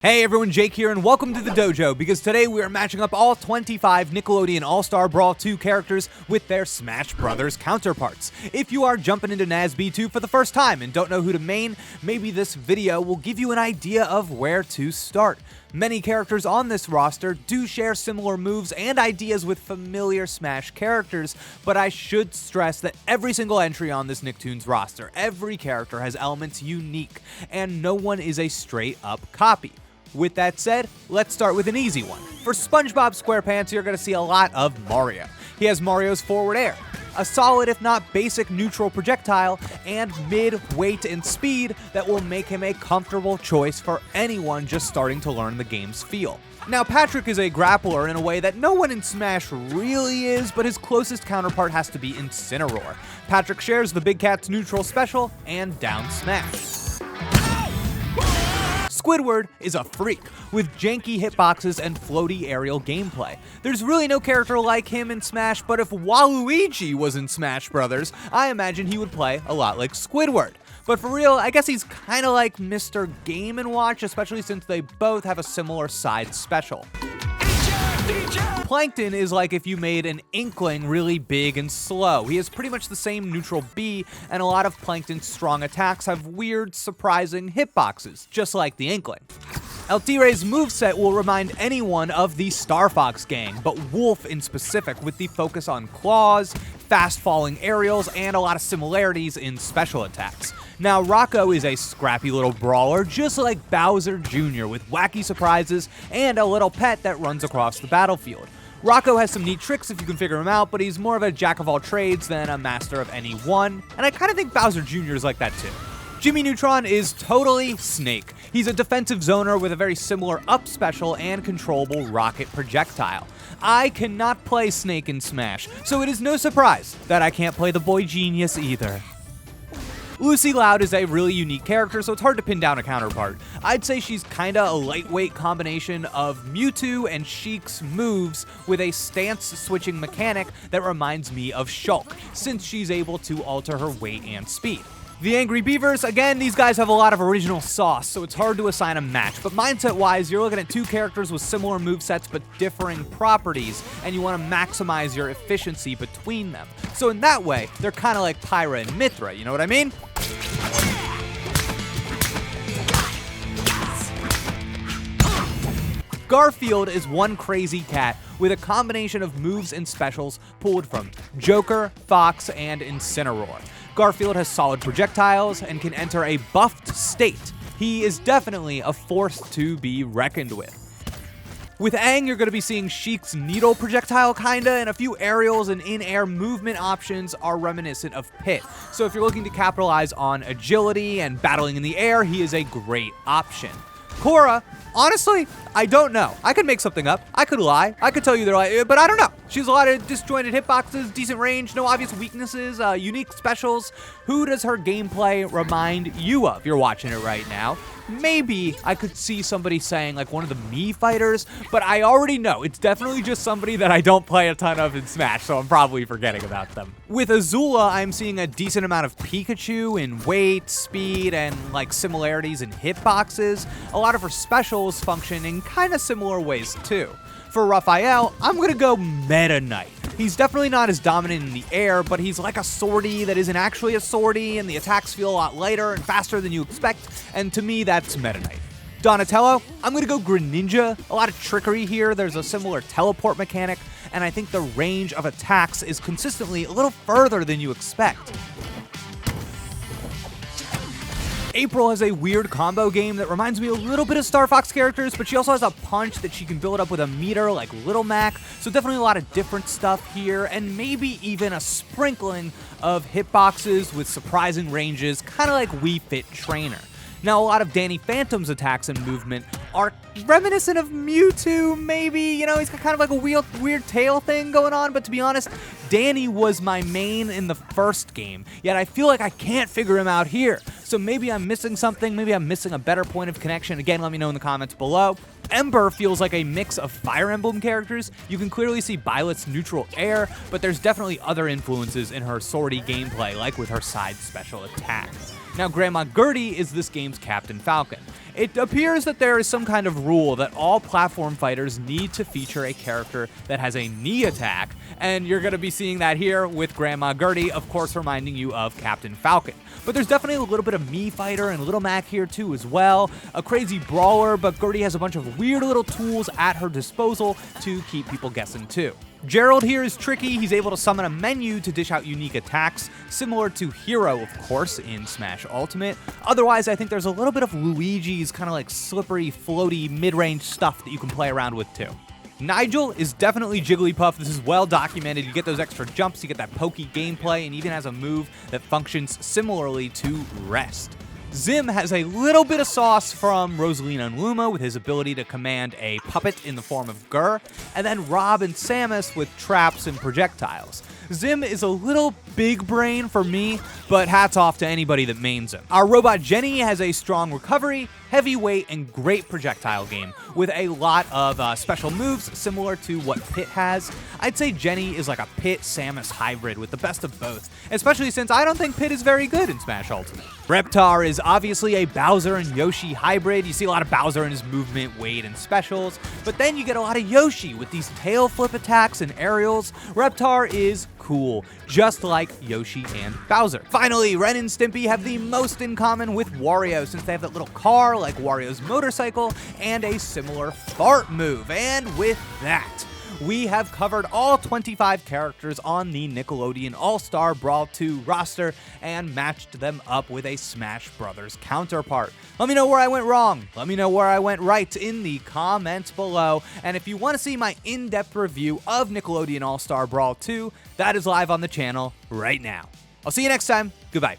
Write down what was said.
Hey everyone, Jake here, and welcome to the dojo, because today we are matching up all 25 Nickelodeon All-Star Brawl 2 characters with their Smash Brothers counterparts. If you are jumping into NASB 2 for the first time and don't know who to main, maybe this video will give you an idea of where to start. Many characters on this roster do share similar moves and ideas with familiar Smash characters, but I should stress that every single entry on this Nicktoons roster, every character has elements unique, and no one is a straight-up copy. With that said, let's start with an easy one. For SpongeBob SquarePants, you're going to see a lot of Mario. He has Mario's forward air, a solid if not basic neutral projectile, and mid-weight and speed that will make him a comfortable choice for anyone just starting to learn the game's feel. Now, Patrick is a grappler in a way that no one in Smash really is, but his closest counterpart has to be Incineroar. Patrick shares the Big Cat's neutral special and down smash. Squidward is a freak, with janky hitboxes and floaty aerial gameplay. There's really no character like him in Smash, but if Waluigi was in Smash Brothers, I imagine he would play a lot like Squidward. But for real, I guess he's kinda like Mr. Game & Watch, especially since they both have a similar side special. Plankton is like if you made an Inkling really big and slow. He has pretty much the same neutral B, and a lot of Plankton's strong attacks have weird, surprising hitboxes, just like the Inkling. El Tigre's moveset will remind anyone of the Star Fox gang, but Wolf in specific, with the focus on claws, fast-falling aerials, and a lot of similarities in special attacks. Now, Rocco is a scrappy little brawler, just like Bowser Jr., with wacky surprises and a little pet that runs across the battlefield. Rocco has some neat tricks if you can figure him out, but he's more of a jack-of-all-trades than a master of any one, and I kinda think Bowser Jr. is like that too. Jimmy Neutron is totally Snake. He's a defensive zoner with a very similar up special and controllable rocket projectile. I cannot play Snake in Smash, so it is no surprise that I can't play the boy genius either. Lucy Loud is a really unique character, so it's hard to pin down a counterpart. I'd say she's kinda a lightweight combination of Mewtwo and Sheik's moves with a stance-switching mechanic that reminds me of Shulk, since she's able to alter her weight and speed. The Angry Beavers, again, these guys have a lot of original sauce, so it's hard to assign a match, but mindset-wise, you're looking at two characters with similar movesets but differing properties, and you want to maximize your efficiency between them. So in that way, they're kind of like Pyra and Mithra, you know what I mean? Garfield is one crazy cat with a combination of moves and specials pulled from Joker, Fox, and Incineroar. Garfield has solid projectiles and can enter a buffed state. He is definitely a force to be reckoned with. With Aang, you're going to be seeing Sheik's needle projectile kinda, and a few aerials and in-air movement options are reminiscent of Pit. So if you're looking to capitalize on agility and battling in the air, he is a great option. Korra, honestly, I don't know. I could make something up. I could lie. I could tell you they're like, but I don't know. She has a lot of disjointed hitboxes, decent range, no obvious weaknesses, unique specials. Who does her gameplay remind you of? You're watching it right now. Maybe I could see somebody saying like one of the Mii fighters, but I already know it's definitely just somebody that I don't play a ton of in Smash, so I'm probably forgetting about them. With Azula, I'm seeing a decent amount of Pikachu in weight, speed, and like similarities in hitboxes. A lot of her specials function in kind of similar ways too. For Raphael, I'm gonna go Meta Knight. He's definitely not as dominant in the air, but he's like a sortie that isn't actually a sortie, and the attacks feel a lot lighter and faster than you expect, and to me, that's Meta Knight. Donatello, I'm gonna go Greninja. A lot of trickery here. There's a similar teleport mechanic, and I think the range of attacks is consistently a little further than you expect. April has a weird combo game that reminds me a little bit of Star Fox characters, but she also has a punch that she can build up with a meter like Little Mac, so definitely a lot of different stuff here, and maybe even a sprinkling of hitboxes with surprising ranges, kind of like Wii Fit Trainer. Now, a lot of Danny Phantom's attacks and movement are reminiscent of Mewtwo, maybe. You know, he's got kind of like a weird tail thing going on, but to be honest, Danny was my main in the first game, yet I feel like I can't figure him out here. So maybe I'm missing something, maybe I'm missing a better point of connection. Again, let me know in the comments below. Ember feels like a mix of Fire Emblem characters. You can clearly see Byleth's neutral air, but there's definitely other influences in her sortie gameplay, like with her side special attacks. Now, Grandma Gertie is this game's Captain Falcon. It appears that there is some kind of rule that all platform fighters need to feature a character that has a knee attack, and you're going to be seeing that here with Grandma Gertie, of course reminding you of Captain Falcon. But there's definitely a little bit of Mii Fighter and Little Mac here too as well. A crazy brawler, but Gertie has a bunch of weird little tools at her disposal to keep people guessing too. Gerald here is tricky. He's able to summon a menu to dish out unique attacks, similar to Hero, of course, in Smash Ultimate. Otherwise, I think there's a little bit of Luigi's kind of like slippery, floaty, mid-range stuff that you can play around with too. Nigel is definitely Jigglypuff. This is well documented. You get those extra jumps, you get that pokey gameplay, and even has a move that functions similarly to Rest. Zim has a little bit of sauce from Rosalina and Luma with his ability to command a puppet in the form of Gur, and then Rob and Samus with traps and projectiles. Zim is a little big brain for me, but hats off to anybody that mains him. Our robot Jenny has a strong recovery, heavyweight, and great projectile game with a lot of special moves similar to what Pit has. I'd say Jenny is like a Pit-Samus hybrid with the best of both, especially since I don't think Pit is very good in Smash Ultimate. Reptar is obviously a Bowser and Yoshi hybrid. You see a lot of Bowser in his movement, weight, and specials, but then you get a lot of Yoshi with these tail flip attacks and aerials. Reptar is cool, just like Yoshi and Bowser. Finally, Ren and Stimpy have the most in common with Wario, since they have that little car like Wario's motorcycle and a similar fart move. And with that, we have covered all 25 characters on the Nickelodeon All-Star Brawl 2 roster and matched them up with a Smash Bros. Counterpart. Let me know where I went wrong. Let me know where I went right in the comments below. And if you want to see my in-depth review of Nickelodeon All-Star Brawl 2, that is live on the channel right now. I'll see you next time. Goodbye.